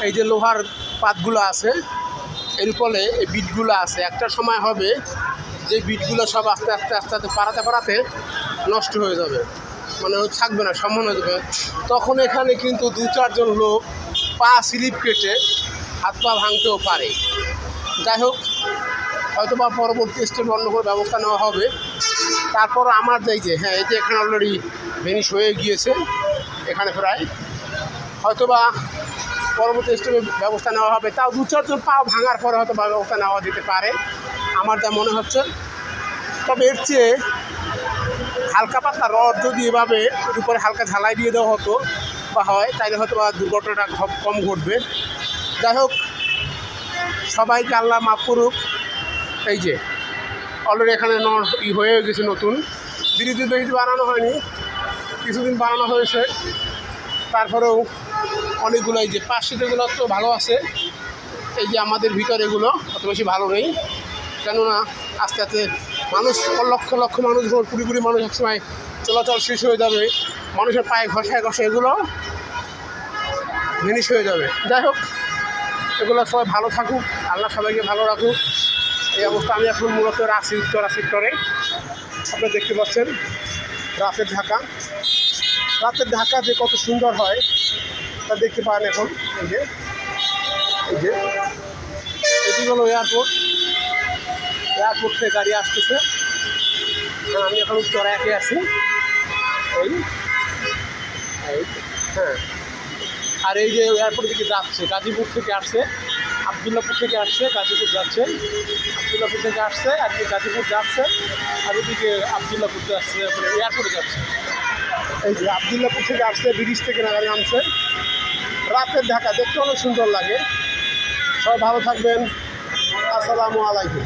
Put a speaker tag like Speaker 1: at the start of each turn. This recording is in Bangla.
Speaker 1: এই যে লোহার পাতগুলো আছে, এর ফলে এই বিটগুলো আছে, একটা সময় হবে যে বিটগুলো সব আস্তে আস্তে আস্তে আস্তে পাড়াতে নষ্ট হয়ে যাবে, মানে থাকবে না, সমান হয়ে যাবে। তখন এখানে কিন্তু 2-4 জন লোক পা স্লিপ কেটে হাত পা ভাঙতেও পারে। যাই হোক, হয়তো বা পরবর্তী স্টেপ অন্য কোনো ব্যবস্থা নেওয়া হবে। তারপর আমার এই যে এই যে এখানে অলরেডি ভেনিশ হয়ে গিয়েছে, এখানে প্রায় হয়তো বা পরবর্তী স্টেপে ব্যবস্থা নেওয়া হবে। তাও 2-4 জন পা ভাঙার পরে হয়তো ব্যবস্থা নেওয়া যেতে পারে আমার যা মনে হচ্ছে। তবে এর চেয়ে হালকা পাতলা রড যদি এভাবে উপরে হালকা ঝালাই দিয়ে দেওয়া হতো বা হয়, তাইলে হয়তো বা দুর্ঘটনাটা কম ঘটবে। যাই হোক, সবাইকে আল্লাহ মাফ করুক। এই যে অলরেডি এখানে হয়ে গেছে নতুন, ধীরে বেশি বানানো হয়নি, কিছুদিন বানানো হয়েছে। তারপরেও অনেকগুলো এই যে পাশে যেগুলো তো ভালো আছে, এই যে আমাদের ভিতরে এগুলো অত বেশি ভালো নেই। কেননা আস্তে আস্তে মানুষ লক্ষ লক্ষ মানুষ, কুড়ি মানুষ একসময় চলাচল শেষ হয়ে যাবে, মানুষের পায়ে ঘষায় এগুলো জিনিস হয়ে যাবে। যাই হোক, এগুলো সবাই ভালো থাকুক, আল্লাহ সবাইকে ভালো রাখুক। এই অবস্থা আমি এখন মূলত আছি উত্তরা সেক্টরে। আপনারা দেখতে পাচ্ছেন রাতের ঢাকা যে কত সুন্দর হয় তা দেখতে পান এখন। এই যে এটি হলো এয়ারপোর্ট থেকে গাড়ি আসতেছে। আমি এখন উত্তরা একে আছি। হ্যাঁ, আর এই যে এয়ারপোর্ট থেকে যাচ্ছে, গাজীপুর থেকে আসছে, আবদুল্লাপুর থেকে আসছে, গাজীপুর যাচ্ছে, আবদুল্লাপুর থেকে আসছে আর কি গাজীপুর যাচ্ছে, আর ওদিকে আবদুল্লাপুর যাচ্ছে, এয়ারপোর্টে যাচ্ছে। এই যে আবদুল্লাপুর থেকে আসছে, ব্রিজ থেকে গাড়ি নামছে। রাতের ঢাকা দেখতে অনেক সুন্দর লাগে। সবাই ভালো থাকবেন, আসসালামু আলাইকুম।